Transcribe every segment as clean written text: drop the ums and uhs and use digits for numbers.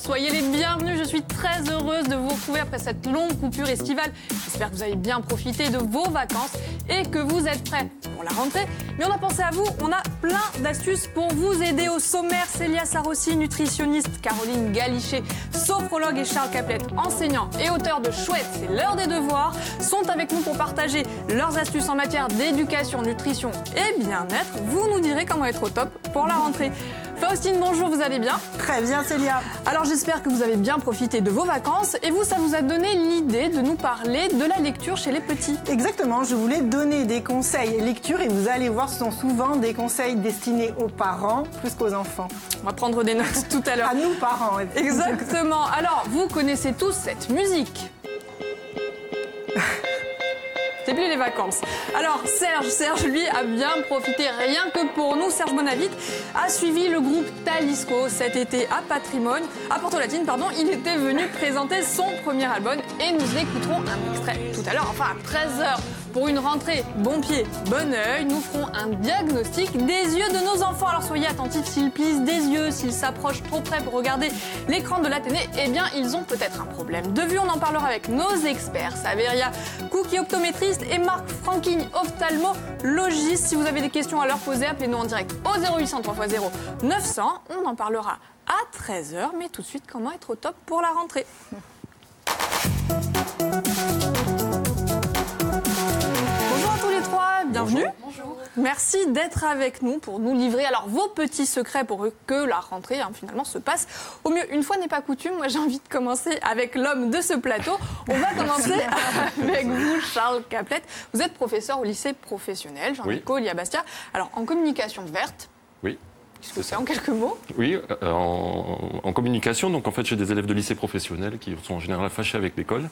soyez les bienvenus. Je suis très heureuse de vous retrouver après cette longue coupure estivale. J'espère que vous avez bien profité de vos vacances et que vous êtes prêts pour la rentrée. Mais on a pensé à vous, on a plein d'astuces pour vous aider. Au sommaire, Célia Sarossi, nutritionniste, Caroline Galichet, sophrologue et Charles Caplet, enseignant et auteur de Chouette, c'est l'heure des devoirs, sont avec nous pour partager leurs astuces en matière d'éducation, nutrition et bien-être. Vous nous direz comment être au top pour la rentrée. Faustine, bonjour, vous allez bien? Très bien, Célia. Alors j'espère que vous avez bien profité de vos vacances et vous, ça vous a donné l'idée de nous parler de la lecture chez les petits. Exactement, je voulais donner des conseils lecture et vous allez voir, ce sont souvent des conseils destinés aux parents plus qu'aux enfants. On va prendre des notes tout à l'heure. À nous, parents. Exactement. Alors, vous connaissez tous cette musique. C'est plus les vacances. Alors Serge, lui, a bien profité, rien que pour nous. Serge Bonavite a suivi le groupe Talisco cet été à Porto Latine, il était venu présenter son premier album et nous écouterons un extrait tout à l'heure, enfin à 13h. Pour une rentrée bon pied, bon oeil, nous ferons un diagnostic des yeux de nos enfants. Alors soyez attentifs s'ils plissent des yeux, s'ils s'approchent trop près pour regarder l'écran de la télé, eh bien ils ont peut-être un problème de vue. On en parlera avec nos experts, Saveria Cookie, optométriste, et Marc Franking, ophtalmologiste. Si vous avez des questions à leur poser, appelez-nous en direct au 0800 3x0 900. On en parlera à 13h, mais tout de suite, comment être au top pour la rentrée. Bienvenue. Bonjour. Merci d'être avec nous pour nous livrer alors vos petits secrets pour que la rentrée finalement se passe au mieux. Une fois n'est pas coutume, moi j'ai envie de commencer avec l'homme de ce plateau. On va commencer avec vous, Charles Caplet. Vous êtes professeur au lycée professionnel Jean-Nicole à Bastia. Alors en communication verte. Oui. Qu'est-ce que c'est en quelques mots? Oui, en communication, donc en fait j'ai des élèves de lycée professionnel qui sont en général fâchés avec l'école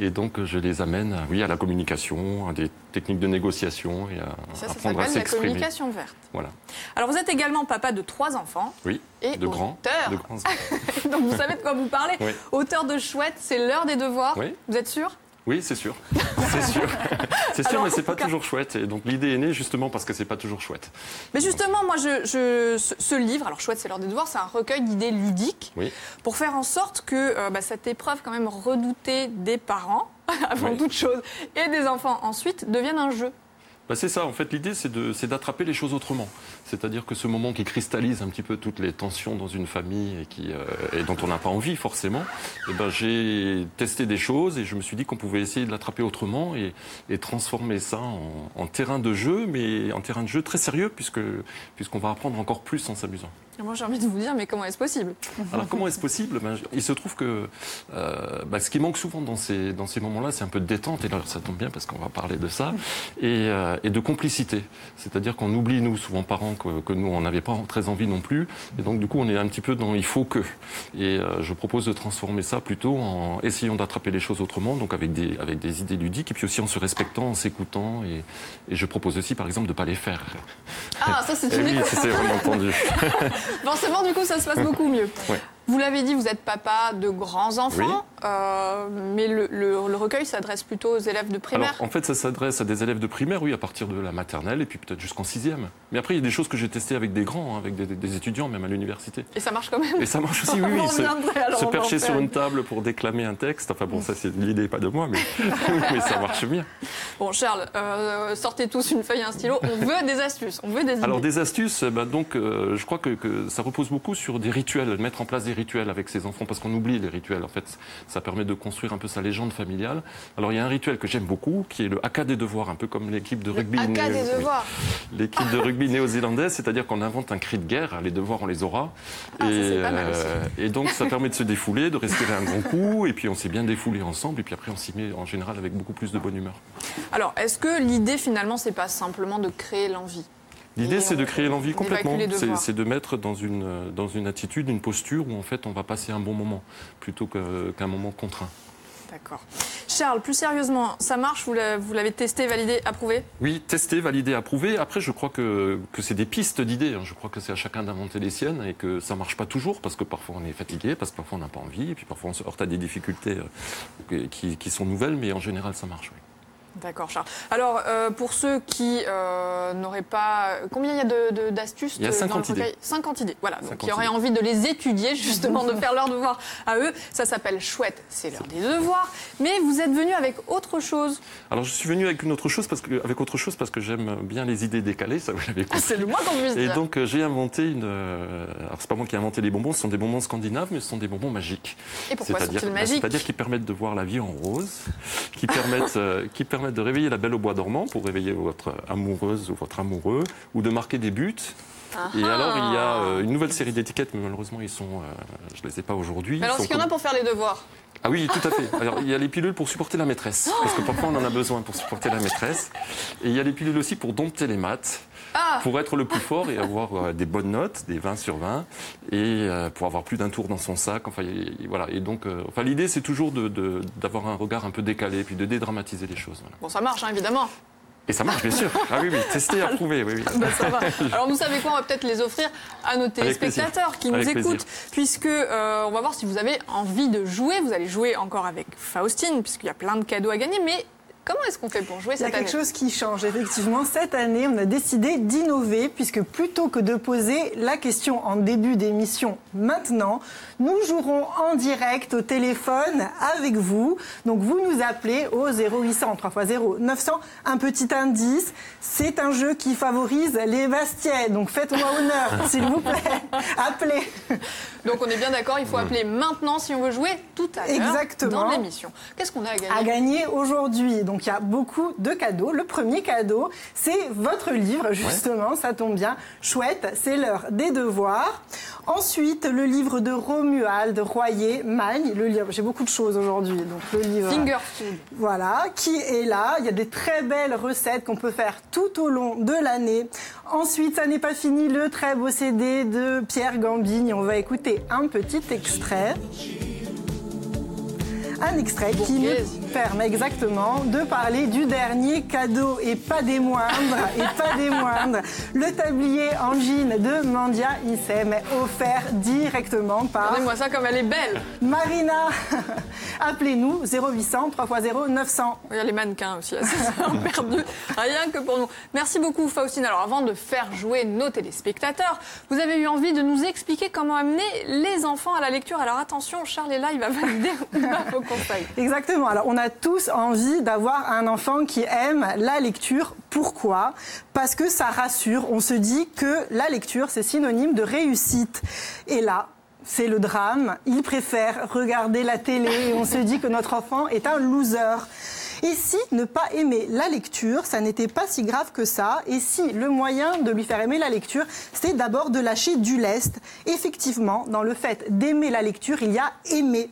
et donc je les amène à la communication, à des techniques de négociation et à apprendre à s'exprimer. La communication verte. Voilà. Alors vous êtes également papa de 3 enfants. Oui, et de auteur. De grands. Donc vous savez de quoi vous parlez. Oui. Auteur de Chouette, c'est l'heure des devoirs. Oui. Vous êtes sûr? Oui, c'est sûr. C'est sûr. C'est sûr, mais c'est pas toujours chouette. Et donc l'idée est née justement parce que c'est pas toujours chouette. Mais justement, moi, ce livre, alors Chouette, c'est l'heure des devoirs, c'est un recueil d'idées ludiques pour faire en sorte que cette épreuve quand même redoutée des parents, avant toute chose, et des enfants ensuite, devienne un jeu. C'est ça, en fait, l'idée, c'est d'attraper les choses autrement. C'est-à-dire que ce moment qui cristallise un petit peu toutes les tensions dans une famille et dont on n'a pas envie forcément, j'ai testé des choses et je me suis dit qu'on pouvait essayer de l'attraper autrement et transformer ça en terrain de jeu, mais en terrain de jeu très sérieux puisqu'on va apprendre encore plus en s'amusant. Moi, j'ai envie de vous dire, mais comment est-ce possible? Alors, comment est-ce possible? Il se trouve que ce qui manque souvent dans ces moments-là, c'est un peu de détente. Et là, ça tombe bien parce qu'on va parler de ça. Et de complicité. C'est-à-dire qu'on oublie, nous, souvent parents, que nous, on n'avait pas très envie non plus. Et donc, du coup, on est un petit peu dans « il faut que ». Et je propose de transformer ça plutôt en essayant d'attraper les choses autrement, donc avec des idées ludiques, et puis aussi en se respectant, en s'écoutant. Et je propose aussi, par exemple, de ne pas les faire. Ah, ça, c'est une oui, c'est vraiment tendu. Forcément, du coup, ça se passe beaucoup mieux. Ouais. Vous l'avez dit, vous êtes papa de grands enfants, mais le recueil s'adresse plutôt aux élèves de primaire. Alors, en fait, ça s'adresse à des élèves de primaire, oui, à partir de la maternelle, et puis peut-être jusqu'en 6e. Mais après, il y a des choses que j'ai testées avec des grands, avec des étudiants, même à l'université. Et ça marche quand même? Et ça marche aussi, oui. Se percher sur une table pour déclamer un texte, enfin bon, ça c'est l'idée, pas de moi, mais, mais ça marche bien. Bon, Charles, sortez tous une feuille et un stylo, on veut des astuces, on veut des idées. Alors, des astuces, je crois que ça repose beaucoup sur des rituels, mettre en place des rituels avec ses enfants, parce qu'on oublie les rituels. En fait, ça permet de construire un peu sa légende familiale. Alors, il y a un rituel que j'aime beaucoup, qui est le haka des devoirs, un peu comme l'équipe de rugby. Haka des devoirs. L'équipe de rugby néo-zélandaise, c'est-à-dire qu'on invente un cri de guerre. Les devoirs, on les aura. Et donc, ça permet de se défouler, de respirer un grand coup, et puis on s'est bien défoulé ensemble, et puis après, on s'y met en général avec beaucoup plus de bonne humeur. Alors, est-ce que l'idée, finalement, c'est pas simplement de créer l'envie? L'idée, c'est de créer l'envie complètement. C'est de mettre dans une attitude, une posture où, en fait, on va passer un bon moment, plutôt qu'un moment contraint. D'accord. Charles, plus sérieusement, ça marche? Vous l'avez testé, validé, approuvé? Oui, testé, validé, approuvé. Après, je crois que c'est des pistes d'idées. Je crois que c'est à chacun d'inventer les siennes et que ça ne marche pas toujours parce que parfois on est fatigué, parce que parfois on n'a pas envie, et puis parfois on se heurte à des difficultés qui sont nouvelles, mais en général, ça marche, oui. D'accord, Charles. Alors, pour ceux qui n'auraient pas... Combien il y a d'astuces? Il y a 50 idées. 50 idées, voilà. Donc, 50 qui auraient envie de les étudier, justement, de faire leurs devoirs à eux. Ça s'appelle Chouette, c'est l'heure des devoirs. Mais vous êtes venu avec autre chose. Alors, je suis venu avec autre chose parce que j'aime bien les idées décalées, ça vous l'avez compris. C'est le moins qu'on puisse dire. Et donc, j'ai inventé alors, c'est pas moi qui ai inventé les bonbons, ce sont des bonbons scandinaves, mais ce sont des bonbons magiques. Et pourquoi sont-ils magiques? C'est-à-dire qu'ils permettent de voir la vie en rose, qui permettent de réveiller la belle au bois dormant pour réveiller votre amoureuse ou votre amoureux, ou de marquer des buts. Et alors, il y a une nouvelle série d'étiquettes, mais malheureusement, je ne les ai pas aujourd'hui. Alors, est-ce qu'il y en a pour faire les devoirs? Ah oui, tout à fait. Alors, il y a les pilules pour supporter la maîtresse, parce que parfois, on en a besoin pour supporter la maîtresse. Et il y a les pilules aussi pour dompter les maths. Pour être le plus fort et avoir des bonnes notes, des 20 sur 20, et pour avoir plus d'un tour dans son sac. Enfin, voilà. Et donc, l'idée, c'est toujours d'avoir un regard un peu décalé, puis de dédramatiser les choses. Voilà. Bon, ça marche, hein, évidemment. Et ça marche, bien sûr. Ah oui, testé, approuvé. Oui. Ben, ça va. Alors, vous savez quoi? On va peut-être les offrir à nos téléspectateurs qui nous écoutent, puisque on va voir si vous avez envie de jouer. Vous allez jouer encore avec Faustine, puisqu'il y a plein de cadeaux à gagner, mais... Comment est-ce qu'on fait pour jouer cette année? Il y a quelque chose qui change, effectivement. Cette année, on a décidé d'innover, puisque plutôt que de poser la question en début d'émission maintenant, nous jouerons en direct au téléphone avec vous. Donc vous nous appelez au 0800 3x0 900. Un petit indice, c'est un jeu qui favorise les Bastiais. Donc faites-moi honneur, s'il vous plaît. Appelez. Donc on est bien d'accord, il faut appeler maintenant si on veut jouer tout à l'heure dans l'émission. Qu'est-ce qu'on a à gagner? À gagner aujourd'hui. Donc il y a beaucoup de cadeaux. Le premier cadeau, c'est votre livre, justement, ça tombe bien. Chouette, c'est l'heure des devoirs. Ensuite, le livre de Romuald Royer, Magne. Le livre, j'ai beaucoup de choses aujourd'hui. Donc le livre, Fingerfood. Voilà, qui est là. Il y a des très belles recettes qu'on peut faire tout au long de l'année. Ensuite, ça n'est pas fini, le très beau CD de Pierre Gambigne. On va écouter un petit extrait. Un extrait qui nous permet exactement de parler du dernier cadeau et pas des moindres, Le tablier en jean de Mandia Issem, offert directement par... Regardez-moi ça comme elle est belle. Marina. Appelez-nous 0800 3x0 900. Il y a les mannequins aussi, c'est perdu, rien que pour nous. Merci beaucoup Faustine. Alors avant de faire jouer nos téléspectateurs, vous avez eu envie de nous expliquer comment amener les enfants à la lecture. Alors attention, Charles est là, il va valider ou pas vos conseils. Exactement. Alors on a tous envie d'avoir un enfant qui aime la lecture. Pourquoi? Parce que ça rassure. On se dit que la lecture, c'est synonyme de réussite. Et là, c'est le drame. Il préfère regarder la télé et on se dit que notre enfant est un loser. Et si ne pas aimer la lecture, ça n'était pas si grave que ça? Et si le moyen de lui faire aimer la lecture, c'est d'abord de lâcher du lest? Effectivement, dans le fait d'aimer la lecture, il y a aimer.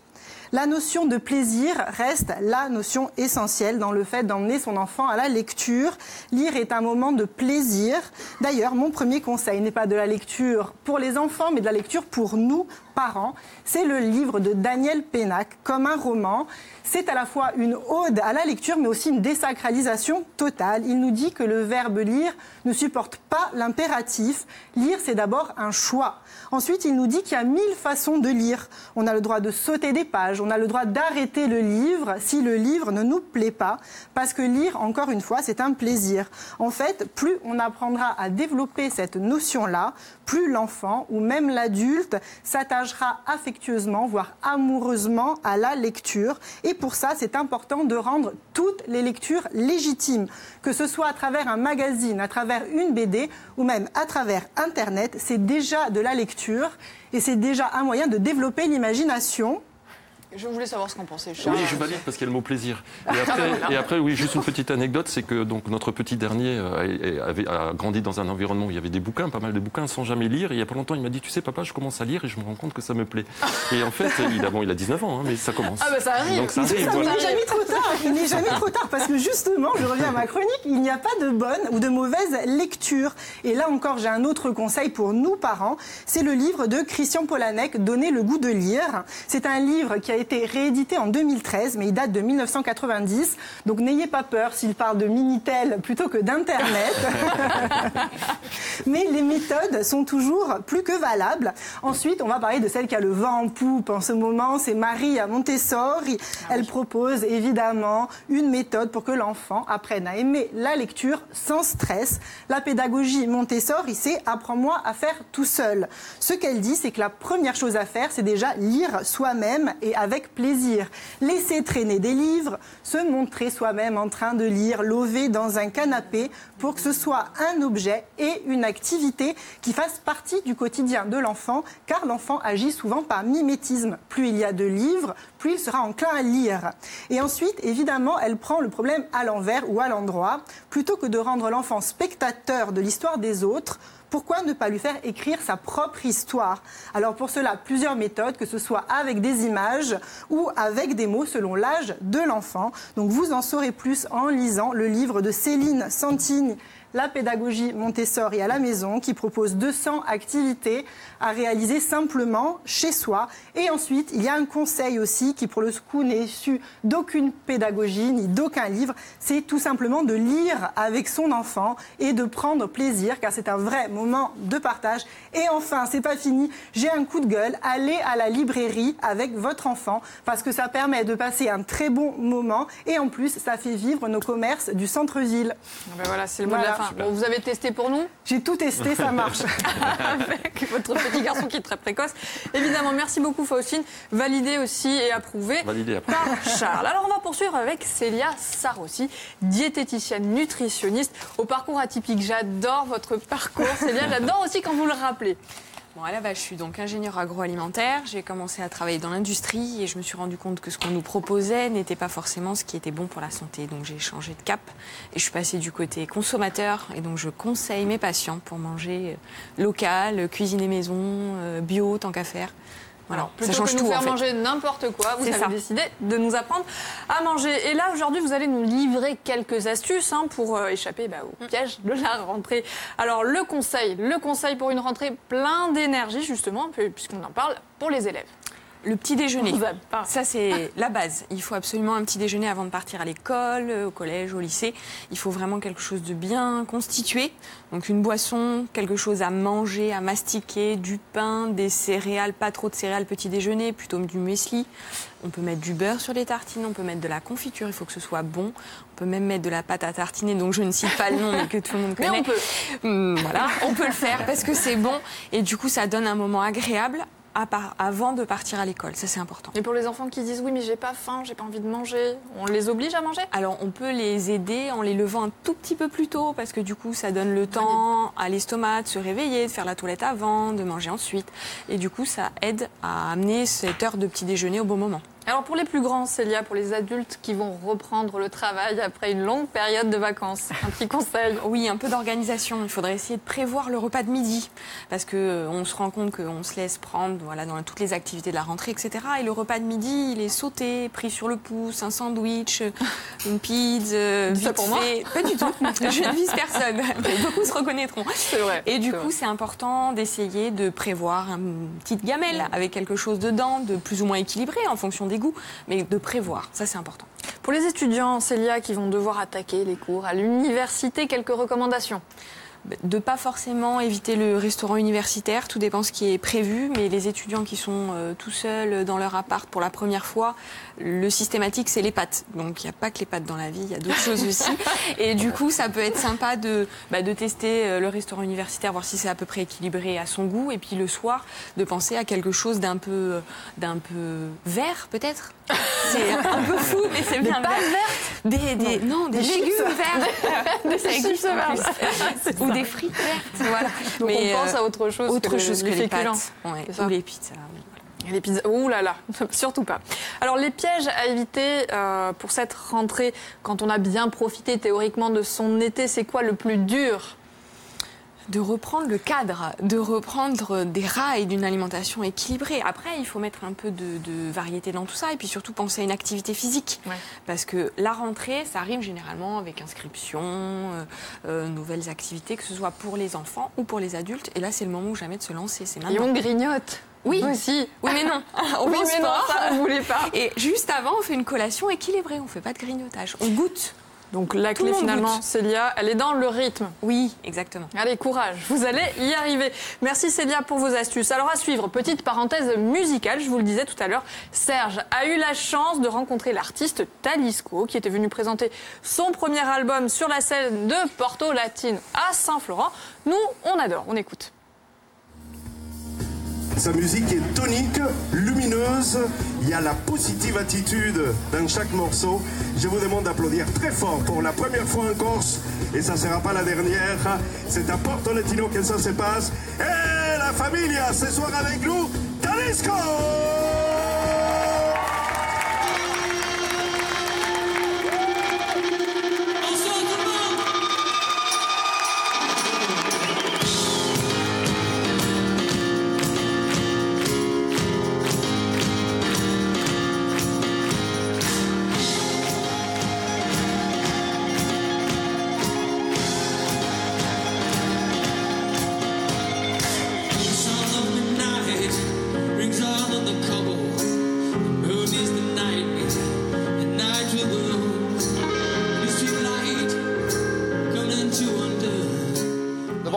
La notion de plaisir reste la notion essentielle dans le fait d'emmener son enfant à la lecture. Lire est un moment de plaisir. D'ailleurs, mon premier conseil n'est pas de la lecture pour les enfants, mais de la lecture pour nous, parents. C'est le livre de Daniel Pénac, Comme un roman. C'est à la fois une ode à la lecture, mais aussi une désacralisation totale. Il nous dit que le verbe lire ne supporte pas l'impératif. Lire, c'est d'abord un choix. Ensuite, il nous dit qu'il y a 1000 façons de lire. On a le droit de sauter des pages, on a le droit d'arrêter le livre si le livre ne nous plaît pas. Parce que lire, encore une fois, c'est un plaisir. En fait, plus on apprendra à développer cette notion-là, plus l'enfant ou même l'adulte s'attachera affectueusement, voire amoureusement à la lecture. Et pour ça, c'est important de rendre toutes les lectures légitimes. Que ce soit à travers un magazine, à travers une BD ou même à travers Internet, c'est déjà de la lecture et c'est déjà un moyen de développer l'imagination. Je voulais savoir ce qu'en pensait Charles. Oui, je valide parce qu'il y a le mot plaisir. Et après, oui, juste une petite anecdote, c'est que donc, notre petit dernier a grandi dans un environnement où il y avait des bouquins, pas mal de bouquins, sans jamais lire. Et il y a pas longtemps, il m'a dit, tu sais, papa, je commence à lire et je me rends compte que ça me plaît. Et en fait, il a 19 ans, hein, mais ça commence. Ah bah ça arrive. Donc, ça arrive, Il n'est jamais trop tard. Il n'est jamais trop tard parce que justement, je reviens à ma chronique, il n'y a pas de bonne ou de mauvaise lecture. Et là encore, j'ai un autre conseil pour nous parents. C'est le livre de Christian Polanec, Donner le goût de lire. C'est un livre qui a été réédité en 2013, mais il date de 1990. Donc n'ayez pas peur s'il parle de Minitel plutôt que d'Internet. Mais les méthodes sont toujours plus que valables. Ensuite, on va parler de celle qui a le vent en poupe en ce moment. C'est Marie à Montessori. Elle propose évidemment une méthode pour que l'enfant apprenne à aimer la lecture sans stress. La pédagogie Montessori, c'est « apprends-moi à faire tout seul ». Ce qu'elle dit, c'est que la première chose à faire, c'est déjà lire soi-même et avec plaisir. Laisser traîner des livres, se montrer soi-même en train de lire, lové dans un canapé, pour que ce soit un objet et une activité qui fasse partie du quotidien de l'enfant, car l'enfant agit souvent par mimétisme. Plus il y a de livres, plus il sera enclin à lire. Et ensuite, évidemment, elle prend le problème à l'envers ou à l'endroit. Plutôt que de rendre l'enfant spectateur de l'histoire des autres, pourquoi ne pas lui faire écrire sa propre histoire? Alors pour cela, plusieurs méthodes, que ce soit avec des images ou avec des mots selon l'âge de l'enfant. Donc vous en saurez plus en lisant le livre de Céline Santini, La pédagogie Montessori à la maison, qui propose 200 activités à réaliser simplement chez soi. Et ensuite, il y a un conseil aussi qui, pour le coup, n'est issu d'aucune pédagogie ni d'aucun livre. C'est tout simplement de lire avec son enfant et de prendre plaisir, car c'est un vrai moment de partage. Et enfin, c'est pas fini, j'ai un coup de gueule, allez à la librairie avec votre enfant, parce que ça permet de passer un très bon moment et en plus, ça fait vivre nos commerces du centre-ville. Ben voilà, c'est le mot de la fin. Bon, vous avez testé pour nous? J'ai tout testé, ça marche. Avec votre petit garçon qui est très précoce. Évidemment, merci beaucoup Faustine. Validé aussi et approuvé par Charles. Alors on va poursuivre avec Célia Sarossi, diététicienne nutritionniste au parcours atypique. J'adore votre parcours Célia, j'adore aussi quand vous le rappelez. Bon, à la base, je suis donc ingénieure agroalimentaire. J'ai commencé à travailler dans l'industrie et je me suis rendu compte que ce qu'on nous proposait n'était pas forcément ce qui était bon pour la santé. Donc j'ai changé de cap et je suis passée du côté consommateur. Et donc je conseille mes patients pour manger local, cuisiner maison, bio, tant qu'à faire. Voilà, plutôt ça change que de nous tout, faire en fait. manger n'importe quoi, vous avez ça. décidé de nous apprendre à manger. Et là, aujourd'hui, vous allez nous livrer quelques astuces pour échapper au piège de la rentrée. Alors, le conseil pour une rentrée plein d'énergie, justement, puisqu'on en parle, pour les élèves. Le petit déjeuner, On vous aime pas. ça c'est la base. Il faut absolument un petit déjeuner avant de partir à l'école, au collège, au lycée. Il faut vraiment quelque chose de bien constitué. Donc une boisson, quelque chose à manger, à mastiquer, du pain, des céréales, pas trop de céréales petit déjeuner, plutôt du muesli. On peut mettre du beurre sur les tartines, on peut mettre de la confiture, il faut que ce soit bon. On peut même mettre de la pâte à tartiner, donc je ne cite pas le nom, mais que tout le monde connaît. Mais on peut. Voilà, on peut le faire parce que c'est bon. Et du coup, ça donne un moment agréable avant de partir à l'école, ça c'est important. Et pour les enfants qui disent oui mais j'ai pas faim, j'ai pas envie de manger, on les oblige à manger? Alors on peut les aider en les levant un tout petit peu plus tôt parce que du coup ça donne le temps à l'estomac de se réveiller, de faire la toilette avant, de manger ensuite. Et du coup ça aide à amener cette heure de petit déjeuner au bon moment. Alors pour les plus grands, Célia, pour les adultes qui vont reprendre le travail après une longue période de vacances, un petit conseil? Oui, un peu d'organisation. Il faudrait essayer de prévoir le repas de midi parce que on se rend compte qu'on se laisse prendre dans toutes les activités de la rentrée, etc. Et le repas de midi, il est sauté, pris sur le pouce, un sandwich, une pizza, vite pour moi fait. Pas du tout. Je ne vise personne. Mais beaucoup se reconnaîtront. C'est vrai. Et du coup, c'est important d'essayer de prévoir une petite gamelle avec quelque chose dedans, de plus ou moins équilibré en fonction des goûts, mais de prévoir. Ça, c'est important. Pour les étudiants, Célia, qui vont devoir attaquer les cours à l'université, quelques recommandations? De pas forcément éviter le restaurant universitaire, tout dépend ce qui est prévu, mais les étudiants qui sont tout seuls dans leur appart pour la première fois, le systématique c'est les pâtes. Donc il n'y a pas que les pâtes dans la vie, il y a d'autres choses aussi. Et du coup ça peut être sympa de tester le restaurant universitaire, voir si c'est à peu près équilibré à son goût, et puis le soir de penser à quelque chose d'un peu vert peut-être. C'est un peu fou, mais c'est bien. Des pâtes vertes? Des légumes verts. Des chips vertes. Ou des frites vertes. Voilà. Donc on pense à autre chose que les féculents. pâtes. Ouais, ou les pizzas. Oui. Les pizzas, ouh là là, surtout pas. Alors les pièges à éviter pour cette rentrée, quand on a bien profité théoriquement de son été, c'est quoi le plus dur? De reprendre le cadre, de reprendre des rails d'une alimentation équilibrée. Après, il faut mettre un peu de variété dans tout ça et puis surtout penser à une activité physique. Ouais. Parce que la rentrée, ça rime généralement avec inscription, nouvelles activités, que ce soit pour les enfants ou pour les adultes. Et là, c'est le moment ou jamais de se lancer. C'est maintenant. Et on grignote. Oui, aussi. Oui, mais non. On ça, vous voulez pas. Et juste avant, on fait une collation équilibrée. On ne fait pas de grignotage. On goûte. Donc la clé finalement, Célia, elle est dans le rythme. Oui, exactement. Allez, courage, vous allez y arriver. Merci Célia pour vos astuces. Alors à suivre, petite parenthèse musicale, je vous le disais tout à l'heure, Serge a eu la chance de rencontrer l'artiste Talisco qui était venu présenter son premier album sur la scène de Porto Latine à Saint-Florent. Nous, on adore, on écoute. Sa musique est tonique, lumineuse, il y a la positive attitude dans chaque morceau. Je vous demande d'applaudir très fort pour la première fois en Corse, et ça ne sera pas la dernière. C'est à Porto Latino que ça se passe. Et la familia, ce soir avec nous, Talisco!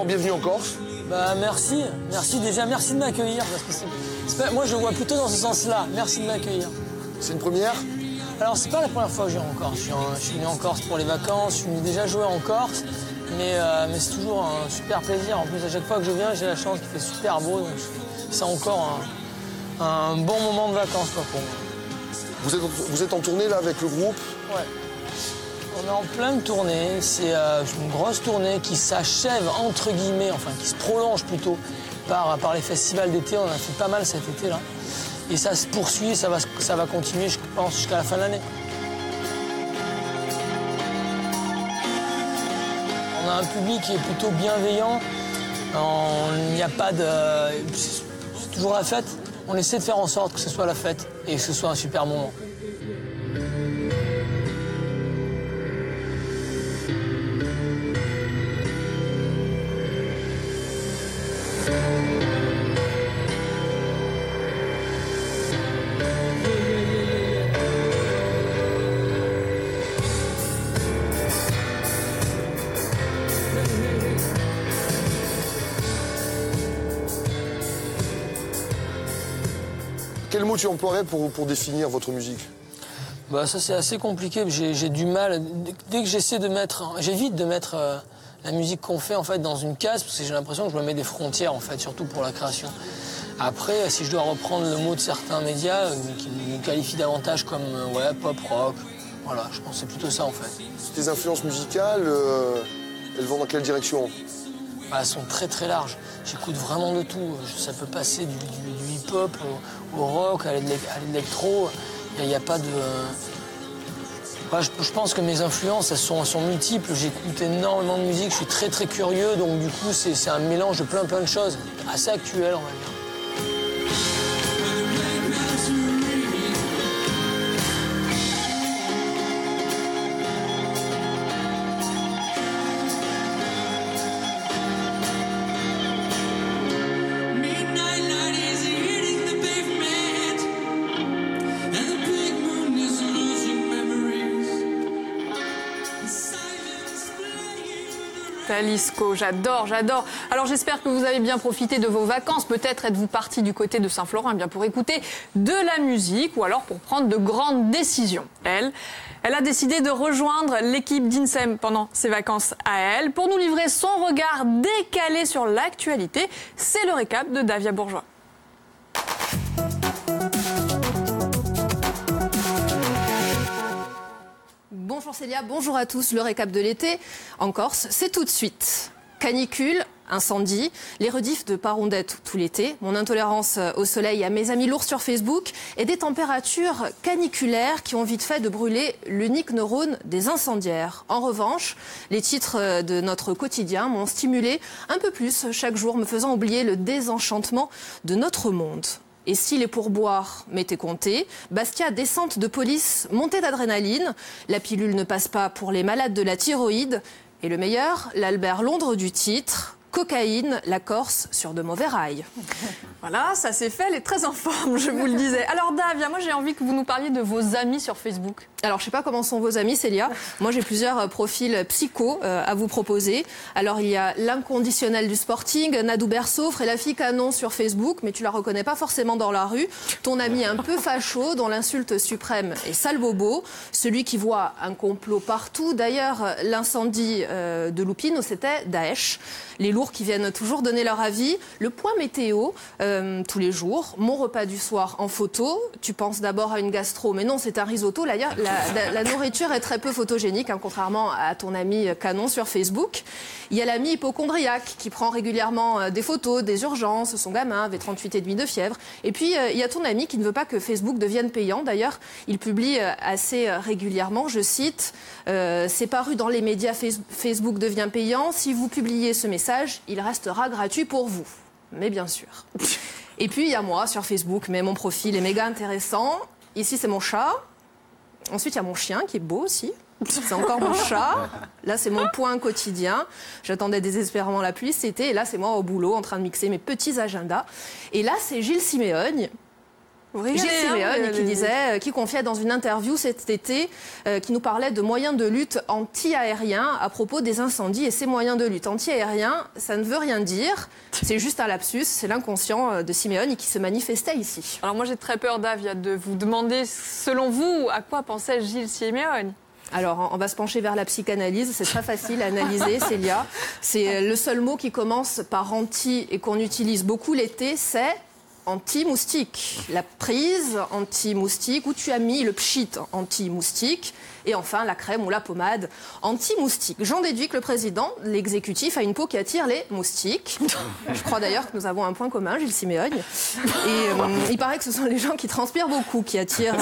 Bienvenue en Corse. Bah merci de m'accueillir parce que moi je le vois plutôt dans ce sens-là. Merci de m'accueillir. C'est une première? Alors c'est pas la première fois que je viens en Corse. Je suis venu en Corse pour les vacances, je suis venu déjà jouer en Corse, mais c'est toujours un super plaisir. En plus à chaque fois que je viens, j'ai la chance qu'il fait super beau, donc c'est encore un bon moment de vacances quoi, pour moi. Vous êtes en tournée là avec le groupe? Ouais. On est en pleine tournée, c'est une grosse tournée qui s'achève entre guillemets, enfin qui se prolonge plutôt par les festivals d'été. On a fait pas mal cet été-là. Et ça se poursuit, ça va continuer, je pense, jusqu'à la fin de l'année. On a un public qui est plutôt bienveillant. Il n'y a pas de... C'est toujours la fête. On essaie de faire en sorte que ce soit la fête et que ce soit un super moment. Quel mot tu emploierais pour définir votre musique? Bah ça c'est assez compliqué, j'ai du mal. Dès que j'évite de mettre la musique qu'on fait en fait dans une case, parce que j'ai l'impression que je me mets des frontières en fait, surtout pour la création. Après, si je dois reprendre le mot de certains médias qui me qualifient davantage comme pop rock, voilà, je pense que c'est plutôt ça en fait. Tes influences musicales, elles vont dans quelle direction? Bah, elles sont très très larges. J'écoute vraiment de tout. Ça peut passer du hip-hop au rock, à l'électro. Il n'y a pas de... Je pense que mes influences, elles sont multiples. J'écoute énormément de musique, je suis très très curieux. Donc du coup, c'est un mélange de plein de choses. Assez actuel, on va dire. Talisco, j'adore. Alors j'espère que vous avez bien profité de vos vacances. Peut-être êtes-vous parti du côté de Saint-Florent bien pour écouter de la musique ou alors pour prendre de grandes décisions. Elle a décidé de rejoindre l'équipe d'INSEM pendant ses vacances à elle pour nous livrer son regard décalé sur l'actualité. C'est le récap de Davia Bourgeois. Bonjour Célia, bonjour à tous. Le récap de l'été en Corse, c'est tout de suite. Canicule, incendie, les rediffs de Parondette tout l'été, mon intolérance au soleil à mes amis lourds sur Facebook et des températures caniculaires qui ont vite fait de brûler l'unique neurone des incendiaires. En revanche, les titres de notre quotidien m'ont stimulé un peu plus chaque jour, me faisant oublier le désenchantement de notre monde. Et si les pourboires m'étaient comptés, Bastia, descente de police, montée d'adrénaline, la pilule ne passe pas pour les malades de la thyroïde. Et le meilleur, l'Albert Londres du titre, Cocaïne, la Corse sur de mauvais rails. Voilà, ça c'est fait, elle est très en forme, je vous le disais. Alors Davia, moi j'ai envie que vous nous parliez de vos amis sur Facebook. Alors, je ne sais pas comment sont vos amis, Célia. Moi, j'ai plusieurs profils psycho à vous proposer. Alors, il y a l'inconditionnel du Sporting, Nadou Bersaufre et la fille canon sur Facebook, mais tu la reconnais pas forcément dans la rue. Ton ami un peu facho, dont l'insulte suprême est sale bobo. Celui qui voit un complot partout. D'ailleurs, l'incendie de Loupine, c'était Daesh. Les lourds qui viennent toujours donner leur avis. Le point météo, tous les jours. Mon repas du soir en photo. Tu penses d'abord à une gastro, mais non, c'est un risotto. D'ailleurs, la nourriture est très peu photogénique, hein, contrairement à ton ami canon sur Facebook. Il y a l'ami hypocondriaque qui prend régulièrement des photos, des urgences, son gamin avait 38,5 de fièvre. Et puis, il y a ton ami qui ne veut pas que Facebook devienne payant. D'ailleurs, il publie assez régulièrement, je cite, « C'est paru dans les médias, Facebook devient payant. Si vous publiez ce message, il restera gratuit pour vous. » Mais bien sûr. Et puis, il y a moi sur Facebook, mais mon profil est méga intéressant. Ici, c'est mon chat. Ensuite, il y a mon chien qui est beau aussi. C'est encore mon chat. Là, c'est mon point quotidien. J'attendais désespérément la pluie, c'était. Et là, c'est moi au boulot en train de mixer mes petits agendas. Et là, c'est Gilles Siméogne. Gilles Siméogne qui confiait dans une interview cet été, qui nous parlait de moyens de lutte anti-aériens à propos des incendies. Et ces moyens de lutte anti-aériens, ça ne veut rien dire. C'est juste un lapsus, c'est l'inconscient de Siméogne qui se manifestait ici. Alors moi j'ai très peur, Davia, de vous demander, selon vous, à quoi pensait Gilles Siméogne? Alors, on va se pencher vers la psychanalyse. C'est très facile à analyser, Célia. C'est le seul mot qui commence par anti et qu'on utilise beaucoup l'été, c'est anti-moustique. La prise anti-moustique, où tu as mis le pchit anti-moustique. Et enfin, la crème ou la pommade anti-moustique. J'en déduis que le président, l'exécutif, a une peau qui attire les moustiques. Je crois d'ailleurs que nous avons un point commun, Gilles Siméogne. Et il paraît que ce sont les gens qui transpirent beaucoup qui attirent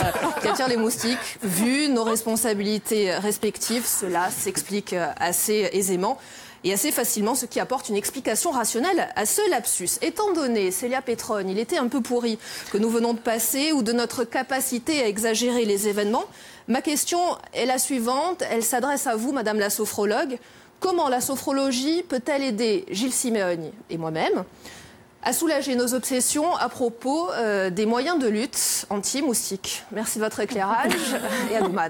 les moustiques. Vu nos responsabilités respectives, cela s'explique assez aisément. Et assez facilement, ce qui apporte une explication rationnelle à ce lapsus. Étant donné, Célia Pétronne, il était un peu pourri que nous venons de passer, ou de notre capacité à exagérer les événements, ma question est la suivante, elle s'adresse à vous, Madame la sophrologue. Comment la sophrologie peut-elle aider Gilles Siméogne et moi-même à soulager nos obsessions à propos des moyens de lutte anti-moustiques? Merci de votre éclairage et à demain.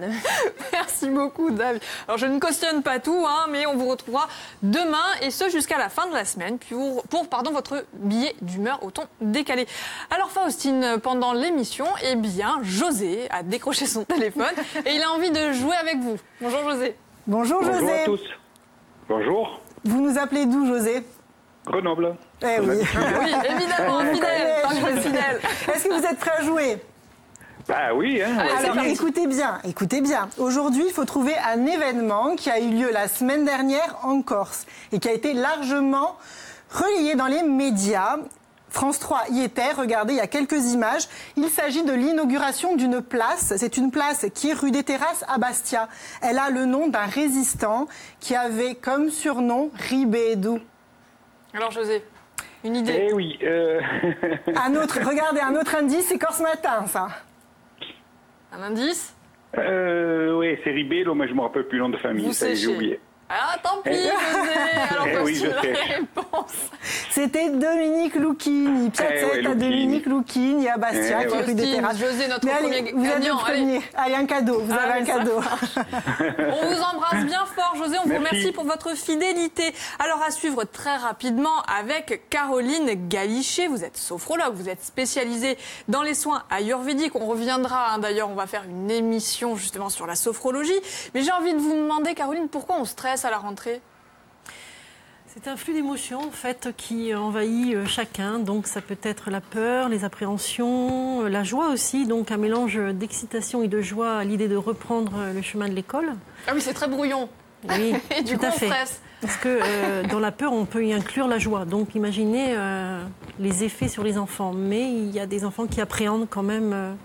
Merci beaucoup, David. Alors, je ne cautionne pas tout, hein, mais on vous retrouvera demain, et ce jusqu'à la fin de la semaine, pour votre billet d'humeur au ton décalé. Alors, Faustine, pendant l'émission, eh bien, José a décroché son téléphone et il a envie de jouer avec vous. Bonjour, José. Bonjour, José. Bonjour à tous. Bonjour. Vous nous appelez d'où, José? Grenoble. Eh oui. Oui, évidemment, fidèle. Est-ce que vous êtes prêt à jouer? Bah oui. Hein, alors écoutez bien. Aujourd'hui, il faut trouver un événement qui a eu lieu la semaine dernière en Corse et qui a été largement relayé dans les médias. France 3 y était, regardez, il y a quelques images. Il s'agit de l'inauguration d'une place. C'est une place qui est rue des Terrasses à Bastia. Elle a le nom d'un résistant qui avait comme surnom Ribédou. Alors José, une idée? Eh oui. Regardez, un autre indice, c'est Corse Matin, ça. Un indice? Oui, c'est Ribélo, mais je ne me rappelle plus le nom de famille. Ça, j'ai oublié. Ah, tant pis, José. Alors, oui, je sais. Réponse. C'était Dominique Lucchini, Piazzetta Dominique Lucchini à Bastia, qui est rue des Terrasses. José, notre premier vous êtes gagnant. le premier. Allez, un cadeau. Vous avez un cadeau. On vous embrasse bien fort, José. On vous remercie pour votre fidélité. Alors, à suivre très rapidement avec Caroline Galichet. Vous êtes sophrologue, vous êtes spécialisée dans les soins ayurvédiques. On reviendra, d'ailleurs, on va faire une émission justement sur la sophrologie. Mais j'ai envie de vous demander, Caroline, pourquoi on stresse à la rentrée? C'est un flux d'émotions en fait qui envahit chacun, donc ça peut être la peur, les appréhensions, la joie aussi, donc un mélange d'excitation et de joie à l'idée de reprendre le chemin de l'école. Ah oui, c'est très brouillon. Oui, et du coup, on stresse. Parce que dans la peur, on peut y inclure la joie. Donc imaginez les effets sur les enfants, mais il y a des enfants qui appréhendent quand même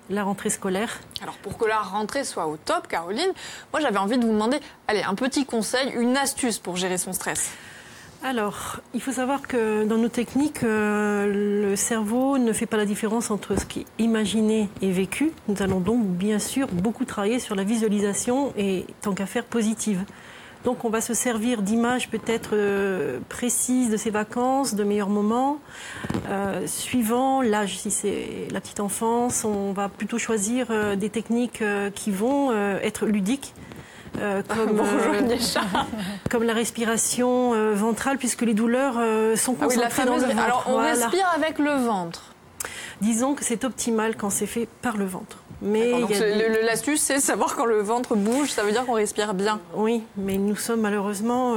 la rentrée scolaire. Alors pour que la rentrée soit au top, Caroline, moi j'avais envie de vous demander, allez, un petit conseil, une astuce pour gérer son stress. Alors, il faut savoir que dans nos techniques, le cerveau ne fait pas la différence entre ce qui est imaginé et vécu. Nous allons donc bien sûr beaucoup travailler sur la visualisation et tant qu'à faire positive. Donc on va se servir d'images peut-être précises de ses vacances, de meilleurs moments. Suivant l'âge, si c'est la petite enfance, on va plutôt choisir des techniques qui vont être ludiques. Comme la respiration ventrale, puisque les douleurs sont concentrées dans le ventre. Alors on respire avec le ventre. Disons que c'est optimal quand c'est fait par le ventre. Mais l'astuce, c'est savoir quand le ventre bouge, ça veut dire qu'on respire bien. Oui, mais nous sommes malheureusement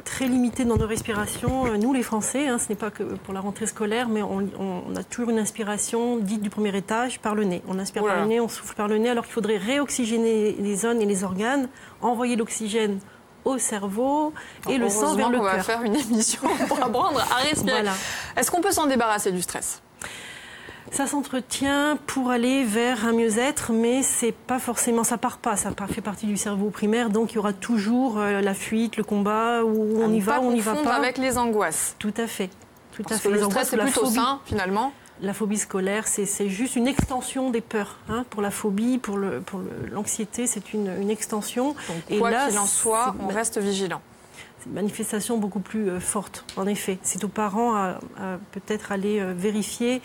très limités dans nos respirations. Nous, les Français, ce n'est pas que pour la rentrée scolaire, mais on a toujours une inspiration dite du premier étage par le nez. On inspire par le nez, on souffle par le nez, alors qu'il faudrait réoxygéner les zones et les organes, envoyer l'oxygène au cerveau et le sang vers le cœur. On va faire une émission pour apprendre à respirer. Voilà. Est-ce qu'on peut s'en débarrasser du stress ? Ça s'entretient pour aller vers un mieux-être, mais c'est pas forcément, ça part pas, ça fait partie du cerveau primaire, donc il y aura toujours la fuite, le combat, où on y va, on n'y va pas. Avec les angoisses. Tout à fait. Parce que le stress, c'est plutôt sain, finalement. La phobie scolaire, c'est juste une extension des peurs. Pour la phobie, pour l'anxiété, c'est une extension. Donc, quoi qu'il en soit, on reste vigilant. C'est une manifestation beaucoup plus forte, en effet. C'est aux parents à peut-être aller vérifier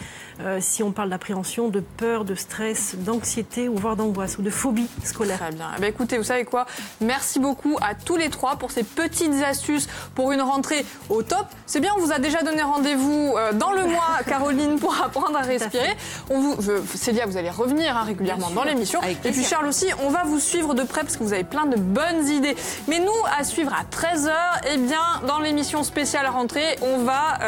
si on parle d'appréhension, de peur, de stress, d'anxiété ou voire d'angoisse ou de phobie scolaire. Très bien. Écoutez, vous savez quoi ? Merci beaucoup à tous les trois pour ces petites astuces pour une rentrée au top. C'est bien, on vous a déjà donné rendez-vous dans le mois, Caroline, pour apprendre à respirer. Célia, vous allez revenir régulièrement dans l'émission. Et puis Charles aussi, on va vous suivre de près parce que vous avez plein de bonnes idées. Mais nous, à suivre à 13h, eh bien, dans l'émission spéciale rentrée, on va,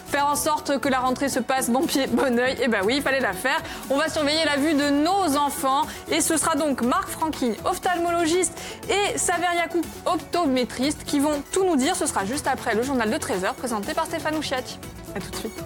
faire en sorte que la rentrée se passe bon pied, bon oeil. Eh ben oui, il fallait la faire. On va surveiller la vue de nos enfants. Et ce sera donc Marc Franquin, ophtalmologiste, et Saver Yacoub, optométriste, qui vont tout nous dire. Ce sera juste après le journal de 13h, présenté par Stéphane Ouchiati. À tout de suite.